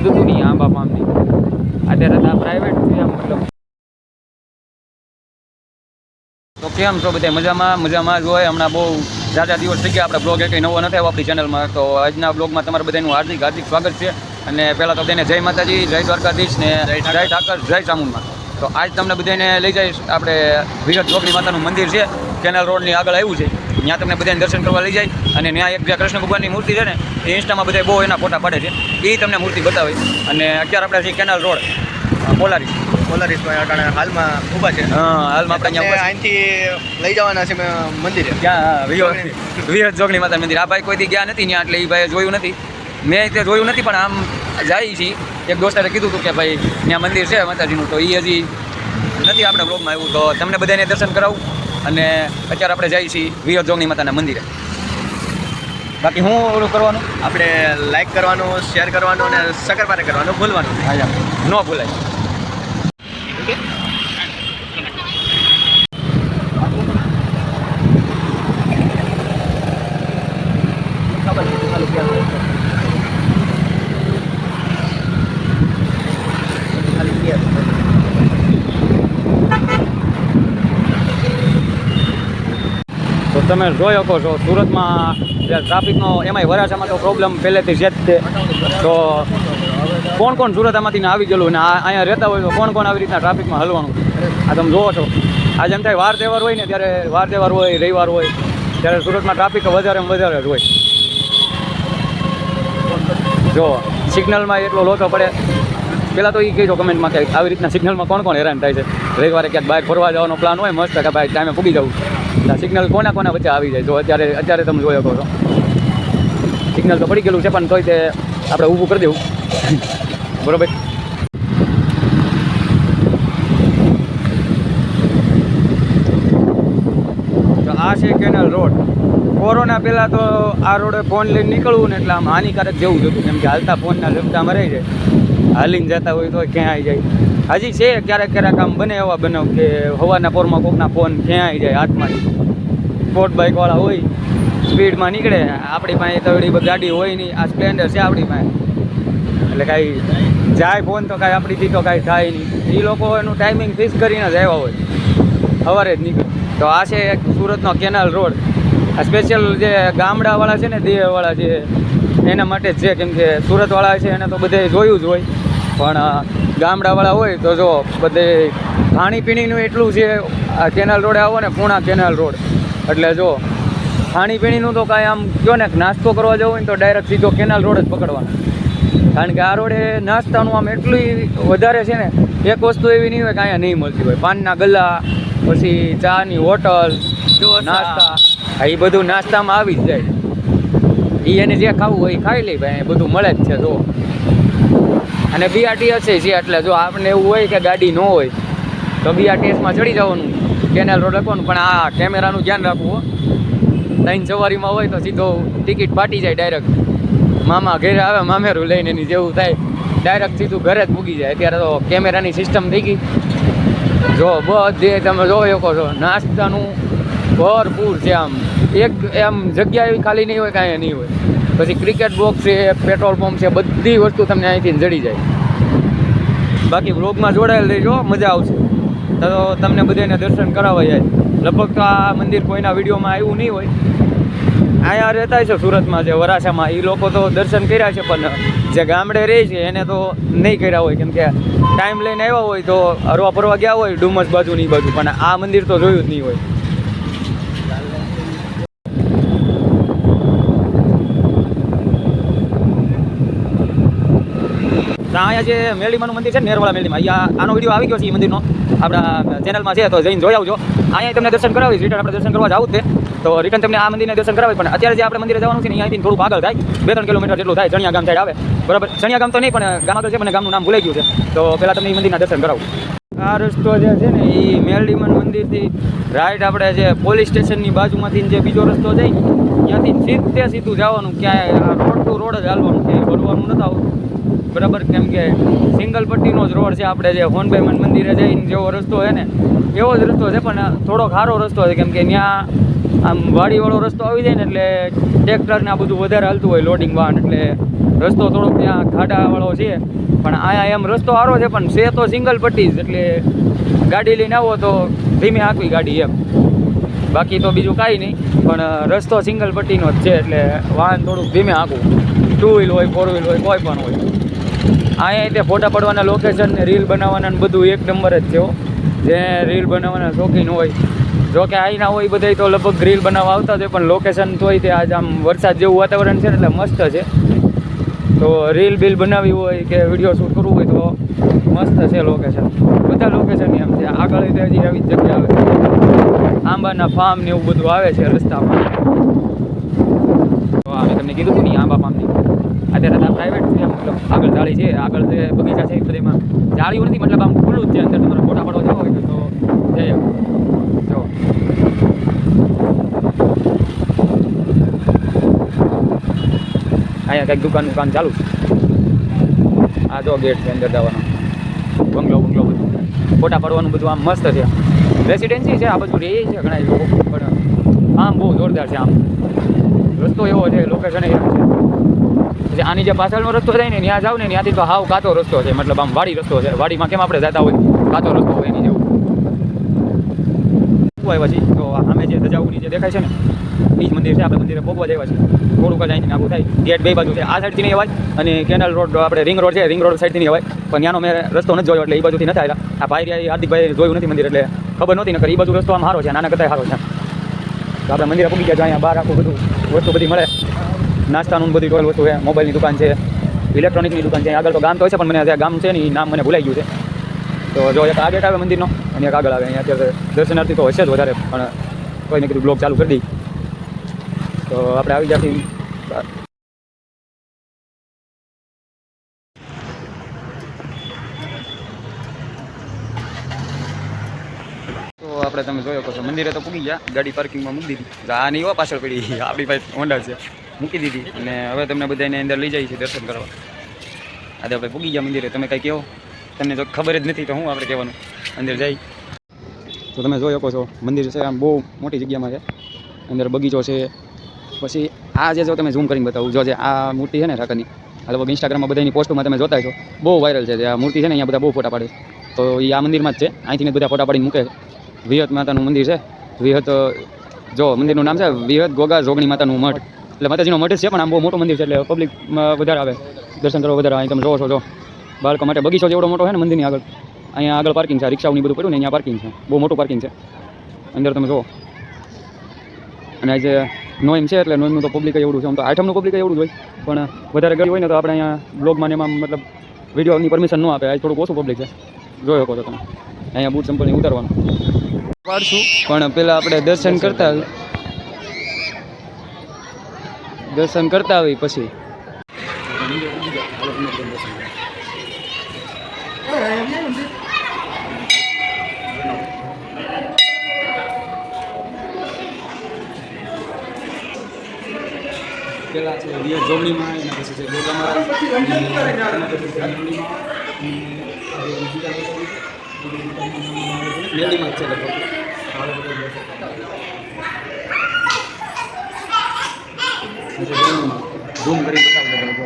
કીધું હતું નહીં આંબા ફાર્મની. અત્યારે તો પ્રાઇવેટ છે મતલબ. તો કેમ છો બધા? મજામાં જ હોય. હમણાં બહુ ઝાઝા દિવસ થઈ ગયા આપણે બ્લોગ કંઈ નવો નથી આવ્યો આપણી ચેનલમાં. તો આજના બ્લોગમાં તમારા બધાનું હાર્દિક સ્વાગત છે. અને પહેલાં તો બધાને જય માતાજી, જય દ્વારકાધીશ ને જય ઠાકર, જય ચામુંડમાં. તો આજ તમને બધાને લઈ જઈશ આપણે વિરત જોગણી માતાનું મંદિર છે, કેનાલ રોડની આગળ આવ્યું છે. ત્યાં તમને બધાને દર્શન કરવા લઈ જાય. અને ત્યાં એક જે કૃષ્ણ ભગવાનની મૂર્તિ છે ને, એ ઇન્સ્ટામાં બધા બહુ એના ફોટા પાડે છે, એ તમને મૂર્તિ બતાવી. અને અત્યારે આપણે છીએ કેનાલ રોડ પોલારીસ હાલમાં ઊભા છે. હાલમાં આપણે અહીંથી લઈ જવાના છે મંદિરે. ક્યાં? વિરત જોગણી માતા મંદિર. આ ભાઈ કોઈ દી ગયા નથી ત્યાં, એટલે એ ભાઈ જોયું નથી. મેં તે જોયું નથી, પણ આમ જાય છીએ. એક દોસ્તારે કીધું હતું કે ભાઈ ત્યાં મંદિર છે માતાજીનું, તો એ હજી નથી આપણે બ્લોગમાં આવ્યું. તો તમને બધાને દર્શન કરાવું. અને અત્યારે આપણે જઈએ છીએ વિરત જોગણી માતાના મંદિરે. બાકી હું ઓલું કરવાનું, આપણે લાઈક કરવાનું, શેર કરવાનું અને સકરપારે કરવાનું ભૂલવાનું. હા, ન ભૂલાય. તો તમે જોઈ શકો છો સુરતમાં ટ્રાફિકનો, એમાંય વરાછામાં તો પ્રોબ્લેમ પહેલેથી જ છે. તો કોણ સુરત આમાંથી આવી ગયેલું ને અહીંયા રહેતા હોય તો કોણ આવી રીતના ટ્રાફિકમાં હલવાનું, આ તમે જોવો છો. આજે એમ થાય વાર તહેવાર હોય ને, ત્યારે વાર તહેવાર હોય, રવિવાર હોય, ત્યારે સુરતમાં ટ્રાફિક વધારે જ હોય. જો સિગ્નલમાં એટલો લોચો પડે. પહેલાં તો એ કહેજો કમેન્ટમાં કે આવી રીતના સિગ્નલમાં કોણ હેરાન થાય છે. રવિવારે ક્યાંક બહાર ફરવા જવાનો પ્લાન હોય મસ્ત, કે ભાઈ ટાઈમે પૂગી જવું, સિગ્નલ કોના વચ્ચે આવી જાય. તો અત્યારે તમે જોઈ શકો છો સિગ્નલ તો પડી ગયેલું છે, પણ તોય તે આપણે ઊભું કરી દેવું. બરોબર. તો આ છે કેનાલ રોડ. કોરોના પહેલાં તો આ રોડે ફોન લઈને નીકળવું ને એટલે આમ હાનિકારક જેવું જ હતું, કેમ કે હાલતા ફોનના શબ્દામાં રહી જાય. હાલીને જતા હોય તો ક્યાં આવી જાય. હજી છે ક્યારેક આમ બને એવા બનાવ કે હવાના પોરમાં કોકના ફોન ક્યાં આવી જાય હાથમાં. સ્પોર્ટ બાઇકવાળા હોય, સ્પીડમાં નીકળે. આપણી પાસે તો એવી ગાડી હોય નહીં, આ સ્પ્લેન્ડર છે આપણી પાસે, એટલે કાંઈ જાય ફોન તો કાંઈ આપણીથી તો કાંઈ થાય નહીં. એ લોકો એનું ટાઈમિંગ ફિક્સ કરીને જ આવ્યા હોય, સવારે જ નીકળે. તો આ છે એક સુરતનો કેનાલ રોડ. આ સ્પેશિયલ જે ગામડાવાળા છે ને, દેહવાળા છે, એના માટે જ છે. કેમ કે સુરતવાળા છે એને તો બધે જોયું જ હોય, પણ ગામડાવાળા હોય તો જો બધે ખાણીપીણીનું એટલું છે. આ કેનાલ રોડે આવો ને, પૂણા કેનાલ રોડ, એટલે જો ખાણીપીણીનું તો કાંઈ આમ કહો ને, નાસ્તો કરવા જવું હોય ને તો ડાયરેક્ટ સીધો કેનાલ રોડ જ પકડવાનો. કારણ કે આ રોડે નાસ્તાનું આમ એટલું વધારે છે ને, એક વસ્તુ એવી નહીં હોય કે અહીંયા નહીં મળતી હોય. પાનના ગલ્લા, પછી ચાની હોટલ, નાસ્તા, એ બધું નાસ્તામાં આવી જ જાય. એ એને જે ખાવું હોય એ ખાઈ લે ભાઈ, બધું મળે જ છે. જો અને BRTS છે, એટલે જો આપણને એવું હોય કે ગાડી ન હોય તો BRTSમાં ચડી જવાનું, કેનાલ રોડ લખવાનું. પણ આ કેમેરાનું ધ્યાન રાખવું. 3 સવારીમાં હોય તો સીધો ટિકિટ ફાટી જાય ડાયરેક્ટ. મામા ઘરે આવે મામેરું લઈને, એની જેવું થાય, ડાયરેક્ટ સીધું ઘરે જ પૂગી જાય. અત્યારે તો કેમેરાની સિસ્ટમ થઈ ગઈ. જો બધે તમે જોઈ શકો છો નાસ્તાનું ભરપૂર છે. આમ જગ્યા એવી ખાલી નહીં હોય, કાંઈ નહીં હોય. પછી ક્રિકેટ બોક્સ છે, પેટ્રોલ પંપ છે, બધી વસ્તુ તમને અહીંથી જડી જાય. બાકી બ્લોગમાં જોડાયેલ રહીજો, મજા આવશે. તો તમને બધાને દર્શન કરાવવા જાય. લગભગ તો આ મંદિર કોઈના વિડીયોમાં આવ્યું નહીં હોય. અહીંયા રહેતા છે સુરતમાં, જે વરાછામાં, એ લોકો તો દર્શન કર્યા છે, પણ જે ગામડે રહે છે એને તો નહીં કર્યા હોય. કેમ કે ટાઈમ લઈને આવ્યા હોય તો હરવા ફરવા ગયા હોય ડુમસ બાજુ ની બાજુ, પણ આ મંદિર તો જોયું જ નહીં હોય. અહીંયા જે મેરડીમાનું મંદિર છે ને, નેરવાળા મેરડીમાં, અહીંયા આનો વિડીયો આવી ગયો છે. એ મંદિરનો આપણા ચેનલમાં છે, તો જઈને જોઈ આવજો. અહીંયા તમને દર્શન કરાવીશ. રિટર્ન આપણે દર્શન કરવા જાવું જ તે, તો રિટર્ન તમને આ મંદિરને દર્શન કરાવી. પણ અત્યારે જે આપણે મંદિરે જવાનું છે ને, અહીંયાથી થોડું આગળ થાય, 2-3 કિલોમીટર જેટલું થાય, ચણિયા ગામ સાઈડ આવે. બરાબર, ચણિયા ગામ તો નહીં, પણ ગામ આગળ છે, મને ગામનું નામ ભૂલાઈ ગયું છે. તો પહેલાં તમને એ મંદિરના દર્શન કરાવું. આ રસ્તો જે છે ને, એ મેરડીમાન મંદિરથી રાઈટ આપણે જે પોલીસ સ્ટેશનની બાજુમાંથી જે બીજો રસ્તો જાય, ત્યાંથી સીધું જવાનું. ક્યાંય રોડ ટુ રોડ જ હાલવાનું છે, ફરવાનું નથી આવતું. બરાબર, કેમ કે સિંગલ પટ્ટીનો જ રોડ છે. આપણે જે હોનભાઈ મંદિરે જઈને જેવો રસ્તો છે ને, એવો જ રસ્તો છે, પણ થોડોક સારો રસ્તો છે. કેમ કે ત્યાં આમ વાડીવાળો રસ્તો આવી જાય ને, એટલે ટ્રેક્ટર ને આ બધું વધારે હાલતું હોય, લોડિંગ વાહન, એટલે રસ્તો થોડોક ત્યાં ખાડાવાળો છે, પણ અહીંયા એમ રસ્તો સારો છે, પણ છે તો સિંગલ પટ્ટી જ, એટલે ગાડી લઈને આવો તો ધીમે હાંકવી ગાડી એમ, બાકી તો બીજું કાંઈ નહીં, પણ રસ્તો સિંગલ પટ્ટીનો જ છે, એટલે વાહન થોડુંક ધીમે હાંકવું, 2 વ્હીલ હોય 4 વ્હીલ હોય કોઈ પણ હોય. અહીંયા તે ફોટા પડવાના લોકેશન ને રીલ બનાવવાના ને બધું એક નંબર જ છે. જે રીલ બનાવવાના શોખીન હોય, જો કે અહીંના હોય બધા તો લગભગ રીલ બનાવવા આવતા જ હોય, પણ લોકેશન તોય તે આજ આમ વરસાદ જેવું વાતાવરણ છે ને એટલે મસ્ત છે. તો રીલ બિલ બનાવવી હોય કે વિડીયો શૂટ કરવું હોય તો મસ્ત છે લોકેશન, બધા લોકેશન એમ છે. આગળ હજી આવી જગ્યા આવે, આંબાના ફાર્મ ને એવું બધું આવે છે રસ્તામાં. તો અમે તમને કીધું હતું નહીં આંબા ફાર્મની, અત્યારે તો પ્રાઇવેટ છે, મતલબ આગળ જાળી છે, આગળ જે બગીચા છે એ બધામાં જાળીઓ નથી, મતલબ આમ ખુલ્લું જ છે. અંદર તમારે ફોટા પડવા જવા હોય તો જઈ આવો. જો અહીંયા કંઈક દુકાનનું કામ ચાલુ છે. આ જો ગેટ છે અંદર જવાનો, બંગલો બધું, ફોટા પડવાનું બધું આમ મસ્ત છે. રેસિડેન્સી છે, આ બધું રહે છે ઘણા લોકો, પણ આમ બહુ જોરદાર છે. આમ રસ્તો એવો છે, લોકેશન એમ છે. પછી આની જે પાછળનો રસ્તો થાય ને ત્યાં જાવ ને ત્યાંથી તો હાવ કાચો રસ્તો છે, મતલબ આમ વાડી રસ્તો છે. વાડીમાં કેમ આપણે જતા હોય કાચો રસ્તો હોય એની જેવું આવ્યા છીએ. તો સામે જે ધજાઉની જે દેખાય છે ને એ જ મંદિર છે. આપણે મંદિરે પહોંચવા જ આવ્યા છીએ. થોડુંક જ અહીંથી નાખું થાય. ગેટ બે બાજુ છે, આ સાઈડથી નહીં અવાય અને કેનાલ રોડ આપણે રિંગ રોડ છે, રિંગ રોડ સાઈડથી નહીં અવાય, પણ ત્યાંનો મેં રસ્તો નથી જોયો એટલે એ બાજુથી નથી આવ્યા. આ ભાઈ હાર્દિકભાઈ જોયું નથી મંદિર એટલે ખબર નહોતી, નકર એ બાજુ રસ્તો આમ સારો છે, નાના કરતાં સારો છે. તો આપણે મંદિરે પૂગી ગયા, અહીંયા બહાર આખું બધું વસ્તુ બધી મળે, નાસ્તાનું બધી ટોયલ વસ્તુ છે, મોબાઈલની દુકાન છે, ઇલેક્ટ્રોનિકની દુકાન છે. આગળ તો ગામ તો હોય છે, પણ મને ત્યાં ગામ છે ને એ નામ મને ભૂલાઈ ગયું છે. તો જો એક આ ગેટ આવે મંદિરનો અને એક આગળ આવે. અહીંયા અત્યારે દર્શનાર્થી તો હશે જ વધારે, પણ કોઈને કીધું બ્લોગ ચાલુ કરી દઈ. તો આપણે આવી જાતી. તો આપણે તમે જોયો કહો છો મંદિરે તો પૂગી ગયા, ગાડી પાર્કિંગમાં મૂકી દીધી. આ નહીં હો પાછળ પડી, આપણી પાસે હોન્ડા છે, મૂકી દીધી. અને હવે તમને બધાને અંદર લઈ જાય છે દર્શન કરવા. આજે આપણે પૂગી ગયા મંદિરે. તમે કંઈ કહો, તમને જો ખબર જ નથી તો હું આપણે કહેવાનું, અંદર જાય. તો તમે જોઈ શકો છો મંદિર છે, આમ બહુ મોટી જગ્યામાં છે. અંદર બગીચો છે. પછી આ જે જો તમે ઝૂમ કરીને બતાવું, જો જે આ મૂર્તિ છે ને ઠાકરની, આ લગભગ ઇન્સ્ટાગ્રામમાં બધાની પોસ્ટમાં તમે જોતા છો, બહુ વાયરલ છે. આ મૂર્તિ છે ને અહીંયા બધા બહુ ફોટા પાડે છે. તો એ આ મંદિરમાં જ છે, અહીંથી બધા ફોટા પાડીને મૂકે છે. વિહત માતાનું મંદિર છે. વિહત જો મંદિરનું નામ છે વિહત ગોગા જોગણી માતાનું મઠ, એટલે માતાજીનો મઠ જ છે, પણ આમ બહુ મોટું મંદિર છે, એટલે પબ્લિકમાં વધારે આવે દર્શન કરવા વધારે. અહીં તમે જોવો છો, જો બાળકો માટે બગીચો જેવડો મોટો છે ને મંદિરની આગળ. અહીંયા આગળ પાર્કિંગ છે, રિક્ષાઓની બધું પડ્યું ને અહીંયા પાર્કિંગ છે, બહુ મોટું પાર્કિંગ છે અંદર તમે જુઓ. અને આજે નોઈમ છે એટલે નોઈમનું તો પબ્લિક એવડું છે, આમ તો આઠમનું પબ્લિક એવડું જ હોય, પણ વધારે ગળી હોય ને તો આપણે અહીંયા બ્લોગમાં એમાં મતલબ વિડીયોની પરમિશન ન આપે. આજે થોડુંક ઓછું પબ્લિક છે, જોયો કહો તો તમે. અહીંયા બૂટ ચંપલ ઉતારવાનું પાડશું, પણ પહેલાં આપણે દર્શન કરતા આવી પછી પેલા છે વિહત જોગણીમાં, એના પછી છે ગોગામાં, મેલડીમાં છે લગભગ. ઝૂમ કરી બતાવી દો.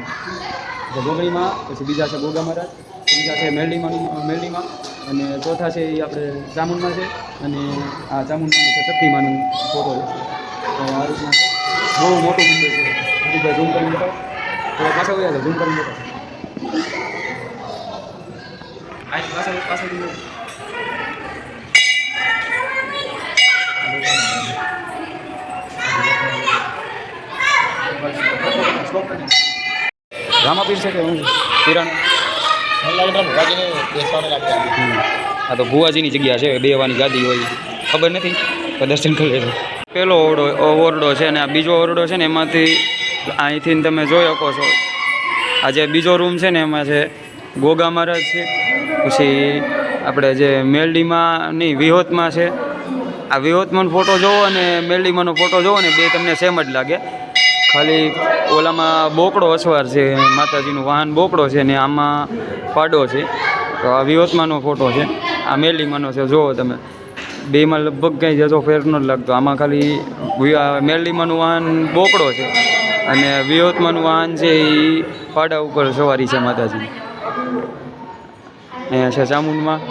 જોગણીમાં, પછી બીજા છે ગોગા મહારાજ, ત્રીજા છે મેલડીમાં, અને ચોથા છે એ આપણે ચામુંડમાં છે, અને આ ચામુંડમાં છે શક્તિમાનું ફોટો છે. આ રીતના બહુ મોટું મંદિર છે. ઝૂમ કરીને બતાવો, તો પાછા ગયા છે, ઝૂમ કરીને બતાવો. રામાપીર છે કે હું પીરાણું? હા, તો ભુવાજીની જગ્યા છે, બેવાની ગાદી હોય, ખબર નથી, તો દર્શન કરી લેજો. પેલો ઓરડો છે ને આ બીજો ઓરડો છે ને, એમાંથી અહીંથી તમે જોઈ શકો છો. આ જે બીજો રૂમ છે ને એમાં છે ગોગા મહારાજ છે, પછી આપણે જે મેલડીમાં નહીં વિહોતમાં છે. આ વિહોતમાંનો ફોટો જોવો અને મેલડીમાંનો ફોટો જોવો ને, બે તમને સેમ જ લાગે, ખાલી ઓલામાં બોકડો અસવાર છે, માતાજીનું વાહન બોકડો છે ને આમાં પાડો છે. તો આ વિહોતમાંનો ફોટો છે, આ મેલડીમાંનો છે. જુઓ તમે, બેમાં લગભગ કંઈ જતો ફેર ન લાગતો. આમાં ખાલી મેલડીમાંનું વાહન બોકડો છે અને વિહોતમાંનું વાહન છે એ પાડા ઉપર સવારી છે માતાજી. અહીંયા છે ચામુંડમાં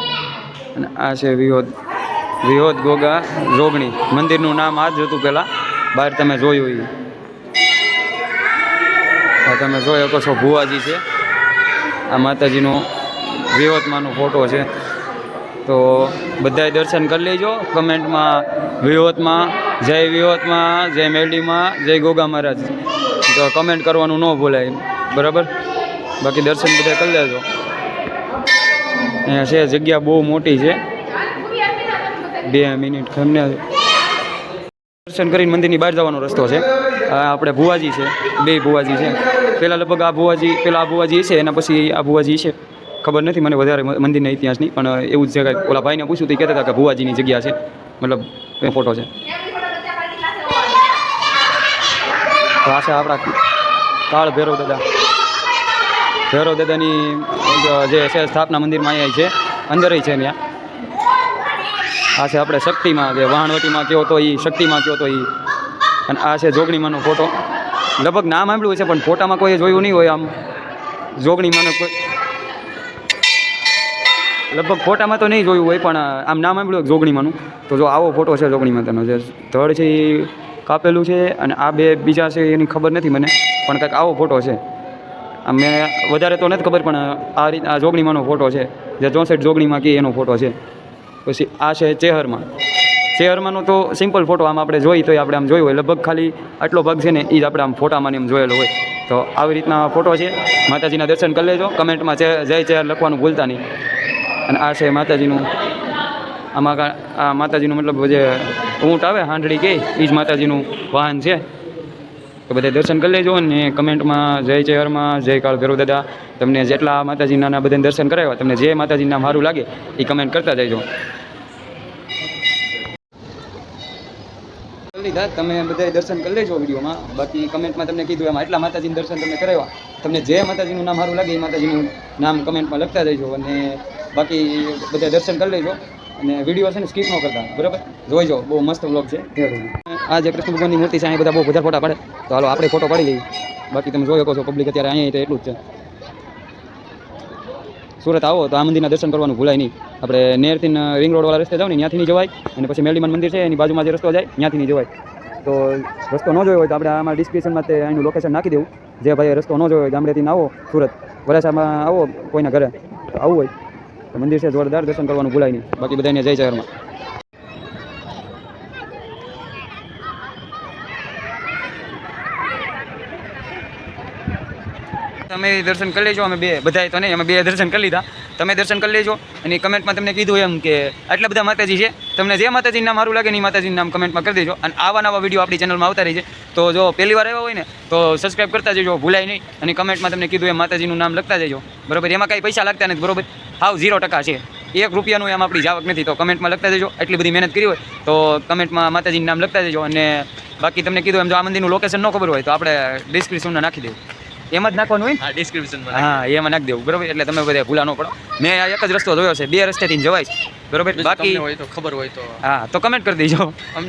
અને આ છે વિહોદ ગોગા જોગણી. મંદિરનું નામ આ જ હતું પહેલાં, બહાર તમે જોયું એ. આ તમે જોઈ શકો છો ભુવાજી છે. આ માતાજીનો વિહોતમાંનો ફોટો છે. તો બધાએ દર્શન કરી લેજો. કમેન્ટમાં વિહોતમાં, જય મેરડીમાં, જય ગોગા મહારાજ તો કમેન્ટ કરવાનું ન ભૂલાય, બરાબર. બાકી દર્શન બધા કરી લેજો. અહીંયા છે જગ્યા બહુ મોટી છે. 2 મિનિટ તમને દર્શન કરીને મંદિરની બહાર જવાનો રસ્તો છે. આ આપણે ભુવાજી છે, 2 ભુવાજી છે. પહેલાં લગભગ આ ભુવાજી છે, એના પછી આ ભુવાજી છે. ખબર નથી મને વધારે મંદિરના ઇતિહાસની, પણ એવું જ છે કે ઓલા ભાઈને પૂછ્યું તો કહેતા હતા કે ભુવાજીની જગ્યા છે, મતલબ એ ફોટો છે. તો આ છે આપણા કાળ ભૈરવ દાદાની જે છે સ્થાપના મંદિરમાં અહીંયા છે, અંદર છે ત્યાં. આ છે આપણે શક્તિમાં, જે વહાણવટીમાં કયો તો એ, શક્તિમાં કયો તો એ. અને આ છે જોગણીમાંનો ફોટો. લગભગ નામ સાંભળ્યું છે પણ ફોટામાં કોઈ જોયું નહીં હોય. આમ જોગણીમાંનો કોઈ લગભગ ફોટામાં તો નહીં જોયું હોય, પણ આમ નામ સાંભળ્યું જોગણીમાંનું. તો જો આવો ફોટો છે જોગણી માતાનો. જે ધડ છે એ કાપેલું છે, અને આ 2 બીજા છે એની ખબર નથી મને, પણ કંઈક આવો ફોટો છે. આમ મેં વધારે તો નથી ખબર, પણ આ રીતના જોગણીમાંનો ફોટો છે, જે 64 જોગણીમાં કે એનો ફોટો છે. પછી આ છે ચેહરમાંનો તો સિમ્પલ ફોટો. આમ આપણે જોઈએ તો આપણે આમ જોયું હોય, લગભગ ખાલી આટલો ભાગ છે ને એ જ આપણે આમ ફોટામાં એમ જોયેલો હોય. તો આવી રીતના ફોટો છે. માતાજીના દર્શન કરી લેજો. કમેન્ટમાં જય ચેહર લખવાનું ભૂલતા નહીં. અને આ છે માતાજીનું, આમાં આ માતાજીનું મતલબ જે ઊંટ આવે, હાંડળી કે, એ જ માતાજીનું વાહન છે. તો બધા દર્શન કરી લેજો. અને કમેન્ટમાં જય ચેહરમાં, જય કાળ ભૈરવ દાદા. તમને જેટલા માતાજીના બધાને દર્શન કરાવ્યા, તમને જે માતાજીનું નામ સારું લાગે એ કમેન્ટ કરતા જજો. તમે બધા દર્શન કરી લેજો વિડીયોમાં. બાકી કમેન્ટમાં તમને કીધું એમાં એટલા માતાજીનું દર્શન તમને કરાવ્યા, તમને જે માતાજીનું નામ સારું લાગે એ માતાજીનું નામ કમેન્ટમાં લખતા જજો. અને બાકી બધા દર્શન કરી લેજો. અને વિડીયો છે ને સ્કીપ ન કરતા, બરાબર. જોઈજો, બહુ મસ્ત વ્લોગ છે. આ જે કૃષ્ણ ભગવાનની મૂર્તિ છે, અહીંયા બધા બહુ બધા ફોટા પાડે. તો હાલો આપણે ફોટો પાડી લઈએ. બાકી તમે જોઈ શકો છો પબ્લિક અત્યારે અહીંયા તો એટલું જ છે. સુરત આવો તો આ મંદિરના દર્શન કરવાનું ભૂલાય નહીં. આપણે નેરથી રિંગ રોડવાળા રસ્તે જાવ ને ત્યાંથી નહીં જવાય. અને પછી મેરડીમાં મંદિર છે એની બાજુમાં જે રસ્તો જાય ત્યાંથી નહીં જવાય. તો રસ્તો ન જોયો હોય તો આપણે આમાં ડિસ્ક્રિપ્શનમાં તે એનું લોકેશન નાખી દેવું. જે ભાઈ રસ્તો ન જોયો હોય, ગામડેથી આવો સુરત વરાછામાં આવો કોઈના ઘરે તો આવવું હોય તો મંદિર છે જોરદાર, દર્શન કરવાનું ભૂલાય નહીં. બાકી બધાને જય ચેહરમાં. તમે દર્શન કરી લેજો. અમે બધાએ તો નહીં, અમે 2 દર્શન કરી લીધા. તમે દર્શન કરી લેજો. અને કમેન્ટમાં તમને કીધું એમ કે આટલા બધા માતાજી છે, તમને જે માતાજીનું નામ સારું લાગે ને એ માતાજીનું નામ કમેન્ટમાં કરી દેજો. અને આવા નવા વિડીયો આપણી ચેનલમાં આવતા રહી છે. તો જો પહેલી વાર આવ્યા હોય ને તો સબસ્ક્રાઈબ કરતા જજો, ભૂલાય નહીં. અને કમેન્ટમાં તમને કીધું એમ માતાજીનું નામ લખતા જજો, બરાબર. એમાં કાંઈ પૈસા લાગતા નથી, બરાબર. હાવ 0% છે. 1 રૂપિયાનું એમ આપણી જાવક નથી. તો કમેન્ટમાં લખતા જજો. એટલી બધી મહેનત કરી હોય તો કમેન્ટમાં માતાજીનું નામ લખતા જજો. અને બાકી તમને કીધું એમ જો આ મંદિરનું લોકેશન ન ખબર હોય તો આપણે ડિસ્ક્રિપ્શનમાં નાખી દેવું. એમ જ નાખવાનું હોય. હા, ડિસ્ક્રિપ્શનમાં. હા, એમાં નાખી દેવું, બરાબર. એટલે તમે બધા ભૂલા ન પડો. મેં આ એક જ રસ્તો જોયો છે, 2 રસ્તેથી જવાય છે, બરાબર. બાકી હોય તો ખબર હોય તો હા તો કમેન્ટ કરી દેજો.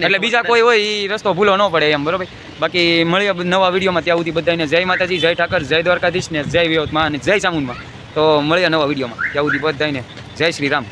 એટલે બીજા કોઈ હોય એ રસ્તો ભૂલો ન પડે એમ, બરાબર. બાકી મળીએ નવા વિડીયોમાં. ત્યાં સુધી બધાને જય માતાજી, જય ઠાકર, જય દ્વારકાધીશ ને જય વિહોતમાં અને જય ચામુંડમાં. તો મળીએ નવા વિડીયોમાં. ત્યાં સુધી બધાને જય શ્રી રામ.